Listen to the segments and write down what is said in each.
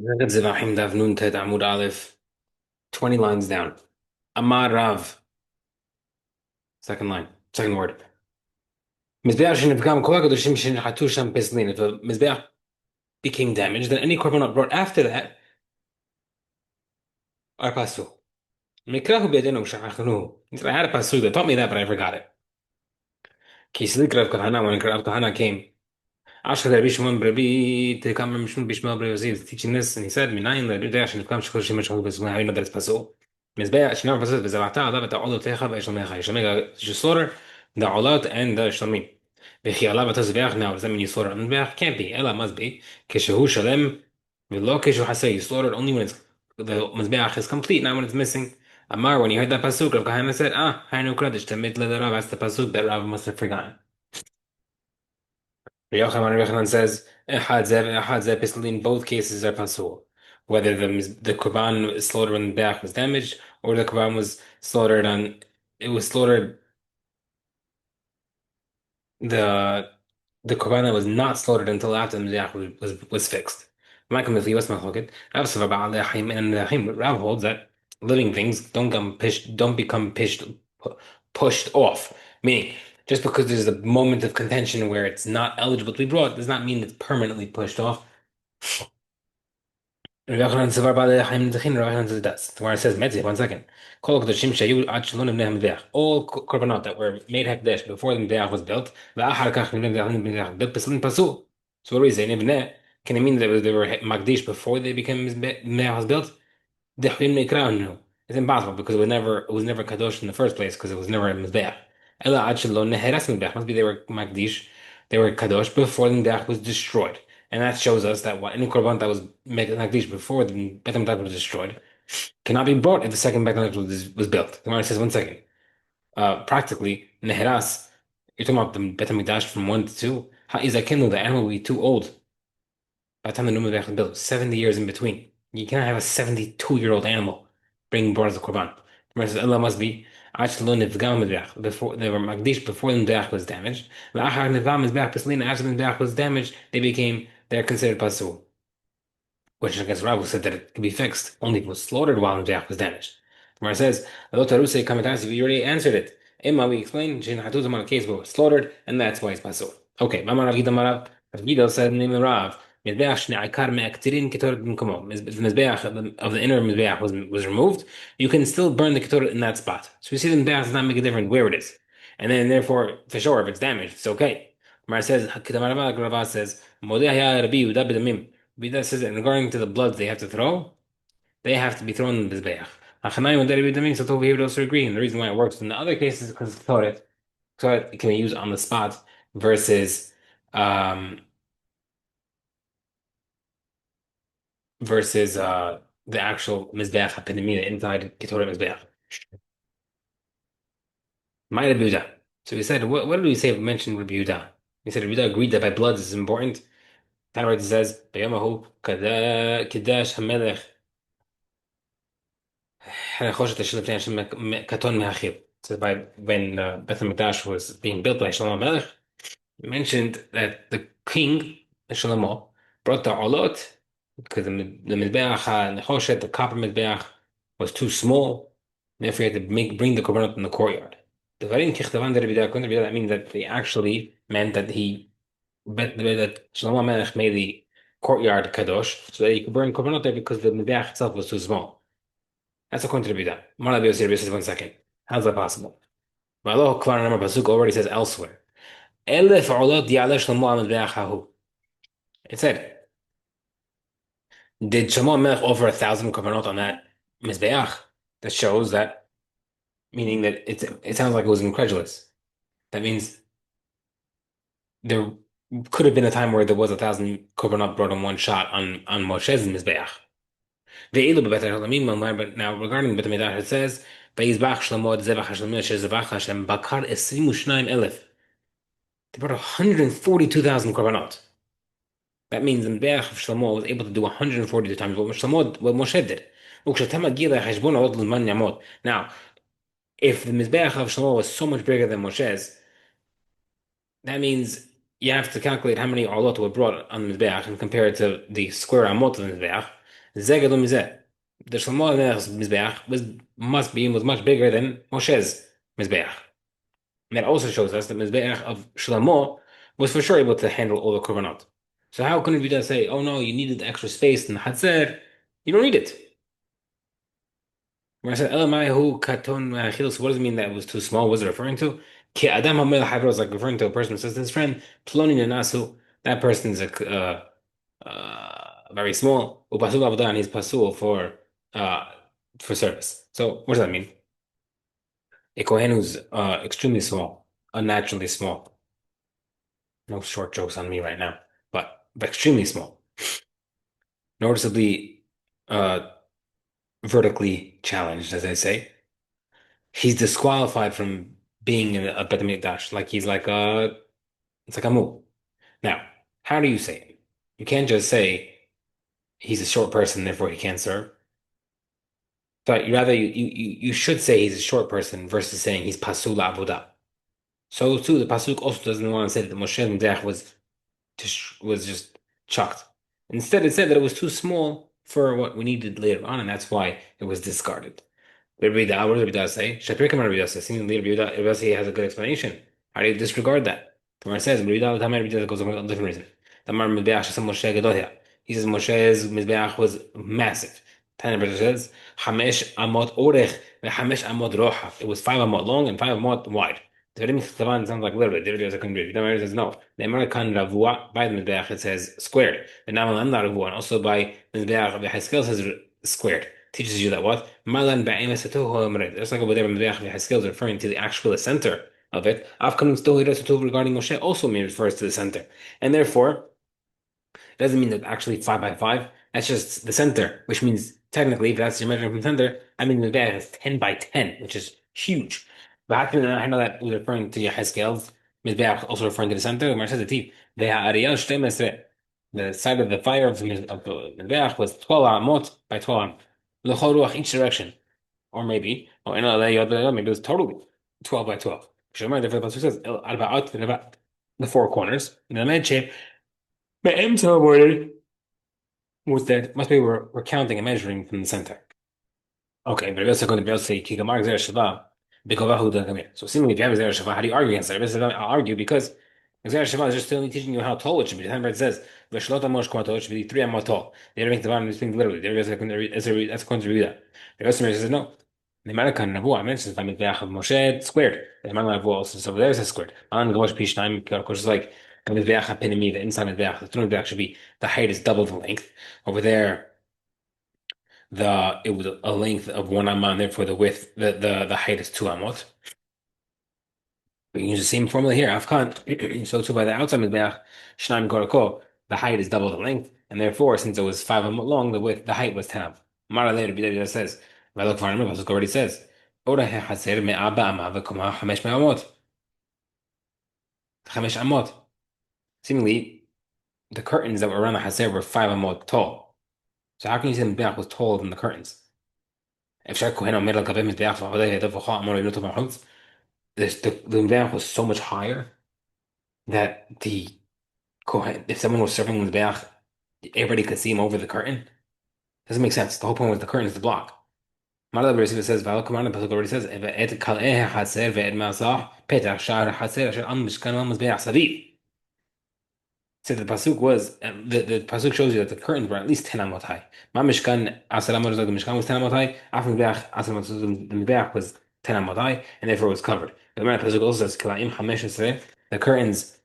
Zevahim Daf Nun Tet Amud Aleph, 20 lines down. Amar Rav, second line, second word. Mizbeach shenivgam kol hakedoshim shenhatu sham peslin. If a mizbeach became damaged, then any korbanot brought after that are pasul. Mikrahu b'yadenu shachachnuhu. He said, I had a pasul that taught me that, but I forgot it. Kislik Rav Kahana, when Rav Kahana came, Ashka Rabbi Shimon Rabbi Tekam Mishmon Bishmal Rabbi Yosef is teaching this, and he said, Minayin Mizbeach shenivgam shekol shemesh chol peslin. How you know that it's pasul? Mizbeach shenav pasul v'zavata alav et ha'olotecha v'eshlomecha. You should slaughter the olat and the shlomim. וכי עליו אתה זבח now, does that mean you slaughter on the מזבח? Can't be, אלא must be, כשהוא שלם ולא כשהוא חסר, you slaughter only when it's, the מזבח is complete, not when it's missing. Amar, when he heard that pasuk, Rav Kahana said, היינו קרדיש, תמיד לדרב, that's the pasuk that Rav must have forgotten. Rabbi Yochanan says, אחד זה ואחד זה, basically in both cases are pasul. Whether the korban slaughtered when the mizbeach was damaged, or the korban was slaughtered on, it was slaughtered the the korban was not slaughtered until after the mizbeach was fixed. Malcolm if he was machloket, Rav Sava Ba'al Le'achim and Le'achim. Rav holds that living things don't become pushed off. Meaning, just because there's a moment of contention where it's not eligible to be brought, does not mean it's permanently pushed off. Rav Yochanan Savar Ba'al Le'achim Dechin. Rav Yochanan says that's where it says Metzih. 1 second. Kol Kedoshim Shayu Ad Shalom Ibnei HaMizbeach. All korbanot that were made hekdesh before the mizbeach was built. Va'achar kach Ibnei HaMizbeach built pesulim pasul. So what do we say? Ibnei, can it mean that they were magdish before they became mizbeach was built? Dechlim Nekranu. It's impossible because it was never kadosh in the first place because it was never a mizbeach. Ela Ad Shalom Neheras Mizbeach. Must be they were magdish. They were kadosh before the mizbeach was destroyed. And that shows us that any korban that was made magdish before the Beit HaMikdash was destroyed cannot be brought if the second Beit HaMikdash was built. The Gemara says 1 second. Practically, Neheras, you're talking about the Beit HaMikdash from 1 to 2. Ha'izakenu, the animal will be too old by the time the new Beit HaMikdash was built. 70 years in between. You cannot have a 72-year-old animal being brought as a korban. The Gemara says Allah must be before they were magdish before the Mizbeach was damaged. After the Mizbeach was damaged, they're considered pasul. Which I guess Rav said that it could be fixed only if it was slaughtered while the was damaged. Where it says, we already answered it. Emma, we explained, on a case where it was slaughtered, and that's why it's pasul. Okay, Mama Rav Gida Marav, Rav Gida said, name of Rav, Mizbeach Shne Aikar Me'aktirin Ketoret B'mkomo. The Mizbeach of the inner Mizbeach was removed, you can still burn the Ketoret in that spot. So we see the Mizbeach does not make a difference where it is. And then therefore, for sure, if it's damaged, it's okay. Mara says, Rav says, Modeh Haya Rabbi Yehuda B'damim. Bida says that regarding to the bloods they have to throw, they have to be thrown in the Mizbeach. Achanayim and Dari B'damim, so Tov would also agree. And the reason why it works in the other cases is because Ketoret can be used on the spot versus the actual Mizbeach HaPinimina inside Ketoret Mizbeach. My Rabbi Yehuda. So he said, what did we say if we mentioned Rabbi Yehuda? He said Rabbi Yehuda agreed that by bloods is important. Tanwart says, "B'yamahu kadash hamelech hanachoshet Hashem katon me'achiv." So by when Beit HaMikdash was being built by Shlomo Melech, he mentioned that the king Shlomo brought the olot because the mizbeach nechoshet, the copper mizbeach, was too small. Therefore, he had to bring the korbanot in the courtyard. The varin kichtavan that means that they actually meant that that Shlomo Melech made the courtyard kadosh so that you could burn korbanot there because the mizbeach itself was too small. That's according to Rabbi Yehuda. Mar Rabbi Yosef says 1 second. How's that possible? V'alo kvar number pasuk already says elsewhere. Elef olot ya'aleh Shlomo al mizbeach hahu. It said, did Shlomo Melech offer 1,000 korbanot on that mizbeach? That shows that, meaning that it sounds like it was incredulous. That means there could have been a time where there was 1,000 korbanot brought in one shot on Moshe's mizbeach. But now regarding Beit HaMikdash, it says, "Vayizbach Shlomo et Zevach HaShlomim asher Zevach Hashem bakar 22,000." They brought 142,000 korbanot. That means the Mizbeach of Shlomo was able to do 142 times what Moshe did. Now, if the Mizbeach of Shlomo was so much bigger than Moshe's, that means you have to calculate how many olot were brought on the Mizbeach and compare it to the square amot of the Mizbeach. Zeged Mizeh. The Shlomo HaMelech's Mizbeach was much bigger than Moshe's Mizbeach. And that also shows us that Mizbeach of Shlomo was for sure able to handle all the korbanot. So how can we just say, oh no, you needed extra space in the Hatzer? You don't need it. When I said Elamai who katon achilles, what does it mean that it was too small? What was it referring to? Ki Adam HaMelech Havro is like referring to a person who says to his friend, Ploni Nasu, that person's very small. Upasul Abadan, he's pasul uh, for service. So what does that mean? A Kohen who's extremely small, unnaturally small. No short jokes on me right now, but extremely small, noticeably uh, vertically challenged, as I say. He's disqualified from being in a Bet Mikdash. Like he's like it's like a move. Now, how do you say it? You can't just say he's a short person, therefore he can't serve. But you should say he's a short person versus saying he's pasul avodah. So too, the pasuk also doesn't want to say that Moshe Mendech was just chucked. Instead, it said that it was too small for what we needed later on, and that's why it was discarded. Rabbi Yehuda, what does Rabbi Yehuda say? Shapir Kamar Rabbi Yehuda says, seemingly Rabbi Yehuda has a good explanation. How do you disregard that? The Gemara says, Rabbi Yehuda, Rabbi Yehuda goes on a different reason. Tamar Mizbeach Shesam Moshe Gadol here. He says Moshe's Mizbeach was massive. Tanya Brother says, Hamesh Amot Orech, Hamesh Amot Roha. It was 5 amot long and 5 amot wide. The Rim Chtavan sounds like literally. The Rebbe couldn't read. The Gemara says no. The American Ravua by the Mizbeach it says squared. The Namal Ravua and also by the Mizbeach of the Haskell says squared. Teaches you that what? Malan ba'emes just like over there, Mizbeach Haskell is referring to the actual center of it. Afkanun still regarding Moshe also refers to the center. And therefore, it doesn't mean that actually 5 by 5. That's just the center, which means technically, if that's your measuring from center, I mean the bag is 10 by 10, which is huge. But I know that we're referring to Yehezkel's Mizbeach, also referring to the center. The Gemara says the teeth. The side of the fire of the Mizbeach was 12 amot by 12 amot. L'chol ruach each direction. Or maybe, maybe it was totally 12 by 12. Shemar, therefore, the Pasuk says, the four corners. In the med shape, Be'em celebrated was that must be we're counting and measuring from the center. Okay, but Rebbe going to be able to say Kigamar Zer Shava Bikovahu Dagamir. So seemingly if you have Zer Shava, how do you argue against that? Rebbe says, I'll argue because Zer Shava is just still teaching you how tall it should be. The it says Veshlot Amosh Kamato it should be 3 amot tall. They don't make the bottom speaking literally. That's according to Rebbe. The rest of it says no. The American Navu, I mentioned Family Beach of Moshe squared. The American Navu also says over there is squared. An Gavosh Pishnayim, of course, is like the inside of the Tunabach should be the height is double the length. Over there, it was a length of 1 amah, and therefore the width, the height is 2 amot. We use the same formula here. Afkan. So too by the outside mizbeach, Shnaim Gorako, the height is double the length, and therefore since it was 5 amot long, the height was 10 amot. Mara later, Bideh says, Velok Varnam, Pasuk already says, Ora Haser me'aba amah v'koma 5 amot. 5 amot. Seemingly, the curtains that were around the Haser were 5 amot tall. So how can you say the Mizbeach was taller than the curtains? אפשר כהן עומד על גבי מזבח ועבודה ידיו וכל אמור לבנות אותו בחוץ. The mizbeach was so much higher that the Kohen, if someone was serving the mizbeach, everybody could see him over the curtain. Doesn't make sense. The whole point was the curtain is the block. Mara Beresiva says, "V'al Kaman." The pasuk already says, "Et kal'eh haser ve'ed masach petach shar haser asher al mishkan al mizbeach saviv." So the pasuk was the pasuk shows you that the curtains were at least 10 amot high. Ma mishkan asar amot the mishkan was 10 amot high. After the mizbeach was 10 amot high, and therefore it was covered. The pasuk also says "Kilayim chamesh esrei," the curtains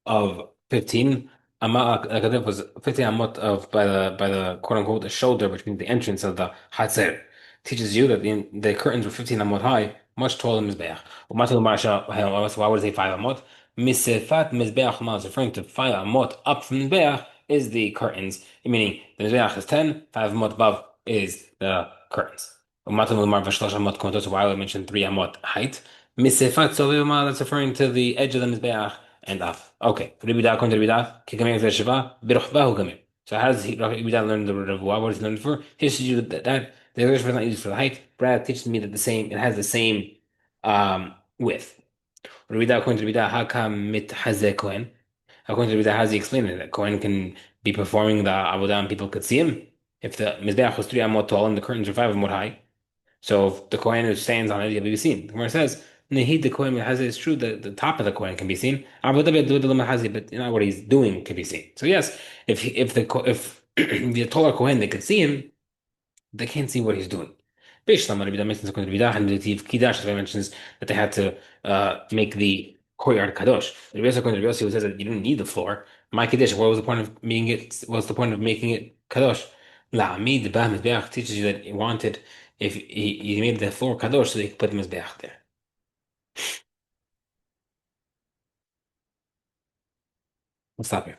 of 15. Akadef was 15 amot of by the quote unquote the shoulder, which means the entrance of the Hatzer. Teaches you that the curtains were 15 amot high, much taller than Mizbeach. Why would it say 5 amot? Misefat Mizbeach is referring to 5 amot up from Mizbeach is the curtains, meaning the Mizbeach is 10, 5 amot above is the curtains. So why would I mention 3 amot height? Misefat Sovima, that's referring to the edge of the Mizbeach and up. Okay. Ribida according to Ribida, Kikamir Shiva, Biruchbahu Kamir. So how does Ribida learn the Revuah? What is it learned for? He teaches you that the English is not used for the height. Brad teaches me that it has the same width. Ribida according to Ribida, Hakam mit Hazeh Kohen. According to Ribida, how does he explain it? That Kohen can be performing the avodah and people could see him. If the mizbeach was 3 amot tall and the curtains are 5 amot high, so if the Kohen who stands on it, he'll be seen. The Gemara says, Nehid the Kohen Hazi is true that the top of the Kohen can be seen. Avodah be'edudah Hazi, but not what he's doing can be seen. So yes, if the taller Kohen they could see him, they can't see what he's doing. Bishlam Rabbi mentions according to Rabbi and the Kidash mentions that they had to make the courtyard kadosh. Rabbi according to Rabbi who says that you don't need the floor. My Kiddush, what was the point of making it? What's the point of making it kadosh? La Amid the Bah Mizbeach teaches you that he wanted if he made the floor kadosh so they could put the mizbeach there. We'll stop here.